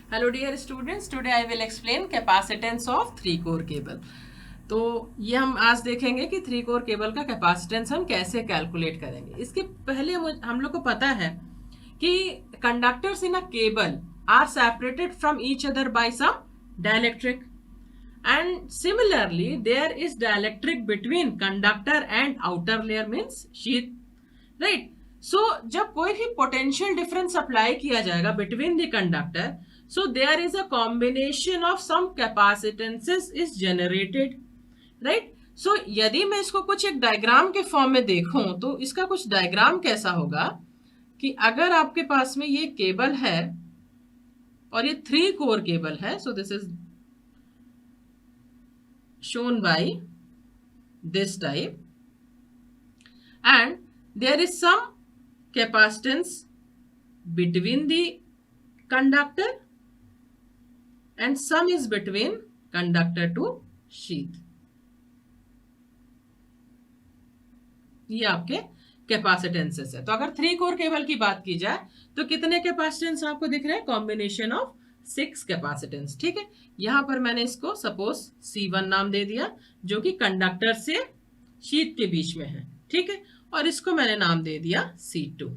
Hello dear students, today I will explain capacitance of 3 core cable. तो ये हम आज देखेंगे कि 3 कोर केबल का कैपेसिटेंस हम कैसे कैलकुलेट करेंगे। इसके पहले हम लोग को पता है कि conductors in a cable are separated from each other by some dielectric and similarly there is dielectric between conductor and outer layer means sheath, right? So जब कोई भी potential difference अप्लाई किया जाएगा between the conductor, so there is a combination of some capacitances is generated, right? So यदि मैं इसको कुछ एक डायग्राम के फॉर्म में देखूं तो इसका कुछ डायग्राम कैसा होगा कि अगर आपके पास में ये केबल है और ये 3 कोर केबल है, so this is shown by this type and there is some capacitance between the conductor and some is between conductor to sheath. ये आपके कैपेसिटेंसेस है। तो अगर 3 कोर केबल की बात की जाए तो कितने कैपेसिटेंस आपको दिख रहे हैं? Combination of 6 capacitance. ठीक है, यहां पर मैंने इसको सपोज C1 नाम दे दिया जो कि कंडक्टर से शीट के बीच में है। ठीक है, और इसको मैंने नाम दे दिया C2।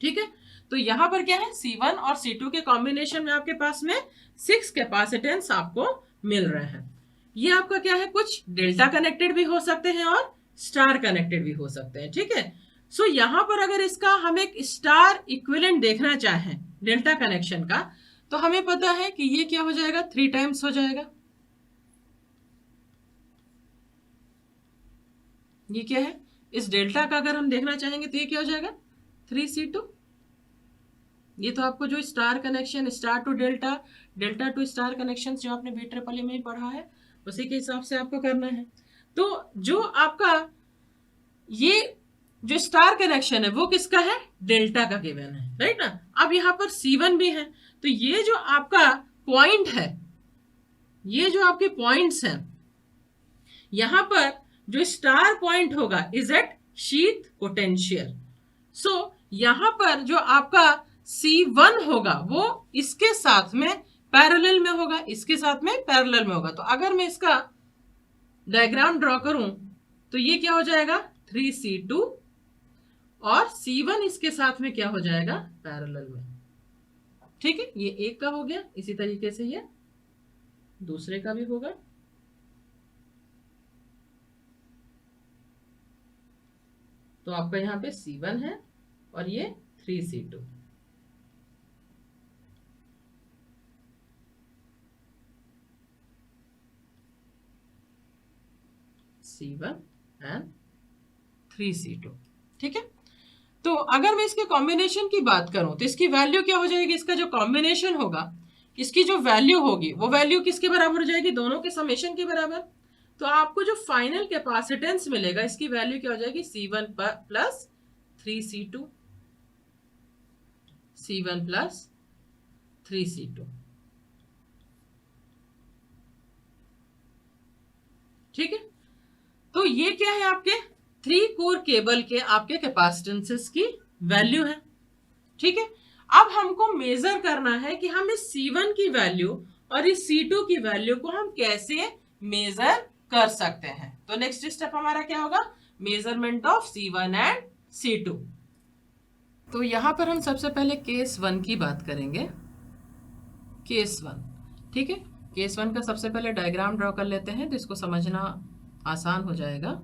ठीक है, तो यहां पर क्या है? C1 और C2 के कॉम्बिनेशन में आपके पास में 6 कैपेसिटेंस आपको मिल रहे हैं। ये आपका क्या है? कुछ डेल्टा कनेक्टेड भी हो सकते हैं और स्टार कनेक्टेड भी हो सकते हैं। ठीक है, सो यहां पर अगर इसका हम एक स्टार इक्विवेलेंट देखना चाहें डेल्टा कनेक्शन का, तो हमें पता है कि ये क्या हो जाएगा? 3 टाइम्स हो जाएगा। ये क्या है? इस डेल्टा का अगर हम देखना चाहेंगे तो ये क्या हो जाएगा? 3C2। ये तो आपको जो star connection, star to delta, delta to star connection जो आपने BEE में पढ़ा है उसी के हिसाब से आपको करना है। तो जो आपका ये जो स्टार कनेक्शन है वो किसका है? डेल्टा का गिवन है, राइट ना। अब यहाँ पर C1 भी है, तो ये जो आपका पॉइंट है, ये जो आपके पॉइंट्स हैं, यहां पर जो स्टार पॉइंट होगा इज एट शीथ पोटेंशियल। सो यहां पर जो आपका C1 होगा वो इसके साथ में पैरेलल में होगा, इसके साथ में पैरेलल में होगा। तो अगर मैं इसका डायग्राम ड्रॉ करूं तो ये क्या हो जाएगा? 3C2 और C1 इसके साथ में क्या हो जाएगा? पैरेलल में। ठीक है, ये एक का हो गया, इसी तरीके से ये दूसरे का भी होगा। तो आपका यहां पे C1 है और ये 3C2। C1 and 3C2। ठीक है, तो अगर मैं इसके कॉम्बिनेशन की बात करूं तो इसकी वैल्यू क्या हो जाएगी? इसका जो कॉम्बिनेशन होगा, इसकी जो वैल्यू होगी वो वैल्यू किसके बराबर हो जाएगी? दोनों के समेशन के बराबर। तो आपको जो फाइनल कैपेसिटेंस मिलेगा इसकी वैल्यू क्या हो जाएगी? C1 plus 3C2, C1 plus 3C2। ठीक है, तो ये क्या है? आपके 3 कोर केबल के आपके कैपेसिटेंसेस की वैल्यू है। ठीक है, अब हमको मेजर करना है कि हम इस C1 की वैल्यू और इस C2 की वैल्यू को हम कैसे मेजर कर सकते हैं। तो नेक्स्ट स्टेप हमारा क्या होगा? Measurement of C1 and C2। तो यहां पर हम सबसे पहले केस 1 की बात करेंगे। केस 1, ठीक है, केस 1 का सबसे पहले डायग्राम ड्रॉ कर लेते हैं तो इसको समझना आसान हो जाएगा।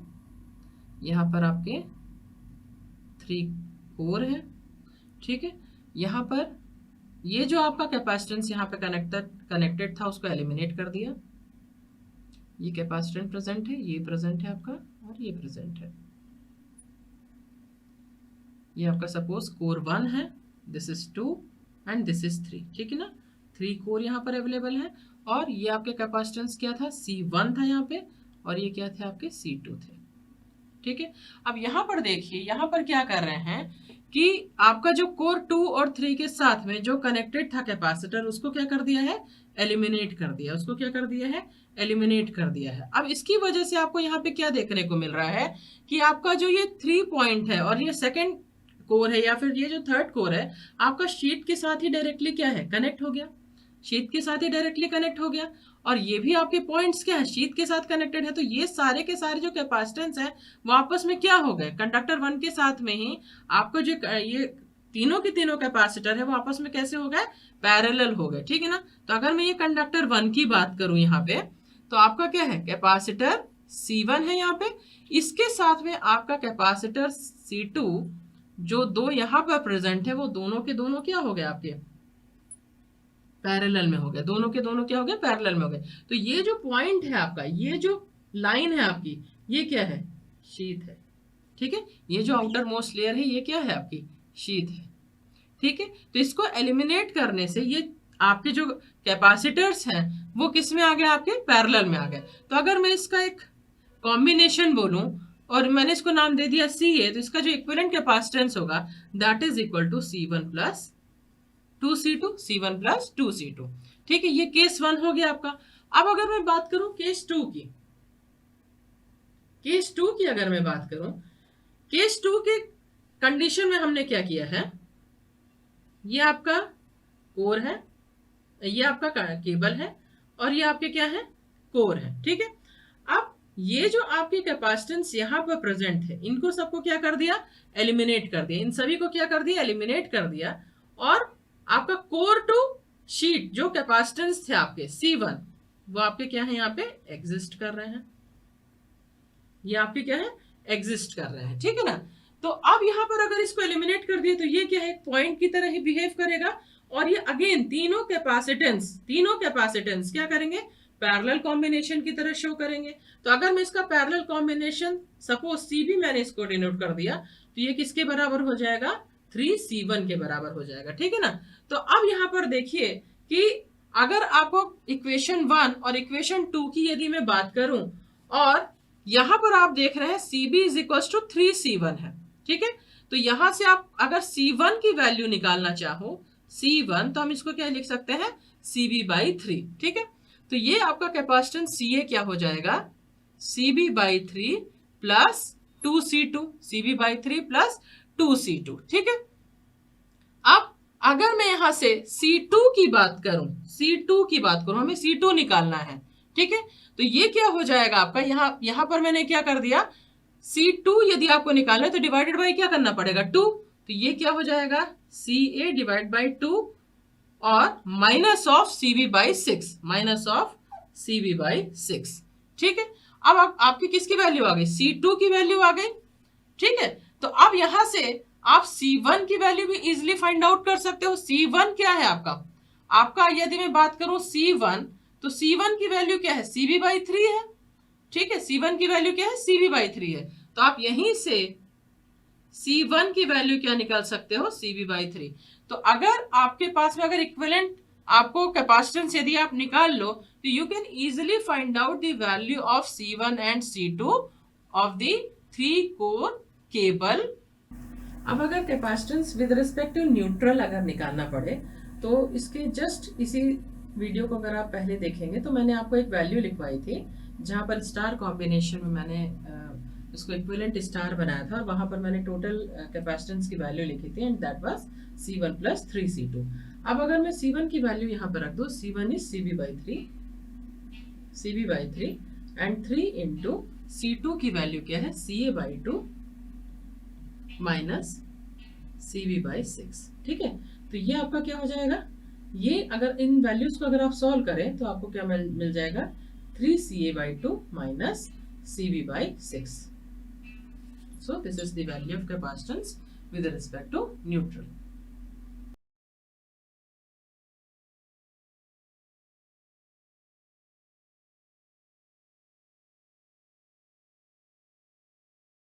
यहाँ पर आपके 3 कोर है। ठीक है, यहाँ पर ये जो आपका कैपेसिटेंस यहाँ पे कनेक्टेड था उसको एलिमिनेट कर दिया। ये कैपेसिटेंस प्रेजेंट है, ये प्रेजेंट है आपका और ये प्रेजेंट है। ये आपका सपोज कोर 1 है, this is 2 and this is 3। ठीक है ना, 3 कोर यहाँ पर अवेलेबल है और ये आपके कैपेसिटेंस क्या था? C1 था यहाँ पे और ये क्या थे? आपके C2 थे। ठीक है, अब यहां पर देखिए, यहां पर क्या कर रहे हैं कि आपका जो कोर 2 और 3 के साथ में जो कनेक्टेड था कैपेसिटर उसको क्या कर दिया है? एलिमिनेट कर दिया। उसको क्या कर दिया है? एलिमिनेट कर दिया है। अब इसकी वजह से आपको यहाँ पे क्या देखने को मिल रहा है कि आपका जो ये 3 पॉइंट है और ये सेकेंड कोर है या फिर ये जो थर्ड कोर है आपका शीट के साथ ही डायरेक्टली क्या है, कनेक्ट हो गया, शीट के साथ ही डायरेक्टली कनेक्ट हो गया। और ये भी आपके पॉइंट्स क्या है, शीट के साथ कनेक्टेड है। तो ये सारे के सारे जो कैपेसिटेंस है वो आपस में क्या हो गए, कंडक्टर 1 के साथ में ही आपको जो ये तीनों के तीनों कैपेसिटर है वो आपस में कैसे हो गए, पैरेलल हो गए, ठीक है ना। तो अगर मैं ये कंडक्टर 1 की बात करूं यहाँ पे, तो आपका क्या है, कैपेसिटर C1 है यहाँ पे, इसके साथ में आपका कैपेसिटर C2 जो दो यहाँ पर प्रेजेंट है वो दोनों के दोनों क्या हो गए, आपके पैरेलल में हो गए, दोनों के दोनों क्या हो गए, पैरेलल में हो गए। तो ये जो पॉइंट है आपका, ये जो लाइन है आपकी, ये क्या है, शीट है, ठीक है। ये जो आउटर मोस्ट लेयर है ये क्या है, आपकी शीट है, ठीक है। तो इसको एलिमिनेट करने से ये आपके जो कैपेसिटर्स हैं वो किस में आ गए, आपके पैरेलल में आ गए। तो अगर मैं इसका एक कॉम्बिनेशन बोलूं और मैंने इसको नाम दे दिया CA, तो इसका जो इक्विवेलेंट कैपेसिटेंस होगा that is equal to C1 plus 2C2, C1 plus 2C2, ठीक है। ये केस 1 हो गया आपका। अब अगर मैं बात करूं केस 2 की, केस 2 की अगर मैं बात करूं, केस 2 के कंडीशन में हमने क्या किया है, ये आपका कोर है, ये आपका केबल है और ये आपके क्या है, कोर है, ठीक है। अब ये जो आपके कैपेसिटेंस यहाँ पर प्रेजेंट है इनको सबको क्या कर दिया, एलिमिनेट कर दिया, इन सभी को क्या कर दिया, एलिमिनेट कर दिया। और आपका कोर टू शीट जो कैपेसिटेंस थे आपके C1 वो आपके क्या है, यहाँ पे एग्जिस्ट कर रहे हैं, ये आपके क्या है, एग्जिस्ट कर रहे हैं, ठीक है ना। तो अब यहाँ पर अगर इसको एलिमिनेट कर दिया तो ये क्या है, पॉइंट की तरह ही बिहेव करेगा। और ये अगेन तीनों कैपेसिटेंस क्या करेंगे, पैरेलल कॉम्बिनेशन की तरह शो करेंगे। तो अगर मैं इसका पैरेलल कॉम्बिनेशन सपोज CB मैंने इसको डिनोट कर दिया, तो ये किसके बराबर हो जाएगा, 3C1 के बराबर हो जाएगा, ठीक है ना। तो अब यहाँ पर देखिए कि अगर आपको इक्वेशन 1 और इक्वेशन 2 की यदि मैं बात करूं, और यहां पर आप देख रहे हैं CB is equal to 3C1 है, ठीक है। तो यहां से आप अगर C1 की वैल्यू निकालना चाहो, C1, तो हम इसको क्या लिख सकते हैं, CB/3, ठीक है। तो ये आपका कैपेसिटेंस CA क्या हो जाएगा, CB/3 plus 2C2, CB/3 plus 2C2, ठीक है। अब अगर मैं यहां से C2 की बात करूं, हमें C2 निकालना है, ठीक है। तो ये क्या हो जाएगा आपका, यहां पर मैंने क्या कर दिया, C2 यदि आपको निकालना है तो डिवाइडेड बाय क्या करना पड़ेगा, 2। तो ये क्या हो जाएगा, CA डिवाइड बाय 2 और माइनस ऑफ CB/6, ठीक है। अब आपकी किसकी वैल्यू आ गई, C2 की वैल्यू आ गई, ठीक है। तो अब यहां से आप C1 की वैल्यू भी इजिली फाइंड आउट कर सकते हो। C1 क्या है आपका यदि मैं बात करूं C1, तो C1 की वैल्यू क्या है, CB/3 है, ठीक है। C1 की वैल्यू क्या है, CB/3 है। तो आप यहीं से C1 की वैल्यू क्या निकाल सकते हो, CB/3। तो अगर आपके पास में अगर इक्विवेलेंट आपको कैपेसिटेंस यदि आप निकाल लो, तो you can easily find out the value of C1 and C2 of the 3 core cable. अब अगर capacitance with respect to neutral अगर निकालना पड़े, तो इसके जस्ट इसी वीडियो को अगर आप पहले देखेंगे तो मैंने आपको एक वैल्यू लिखवाई थी जहां पर स्टार कॉम्बिनेशन में मैंने इसको इक्विवेलेंट स्टार बनाया था और वहां पर मैंने टोटल कैपेसिटेंस की वैल्यू लिखी थी and that was C1 plus 3C2। अब अगर मैं C1 की वैल्यू यहाँ पर रख दूं, C1 is CB/3 and 3 into C2 की वैल्यू क्या है, CA/2 माइनस CB/6, ठीक है। तो ये आपका क्या हो जाएगा, ये अगर इन वैल्यूज को अगर आप सॉल्व करें तो आपको क्या मिल जाएगा, 3CA/2 minus CB/6. So this is the value of capacitance with respect to neutral.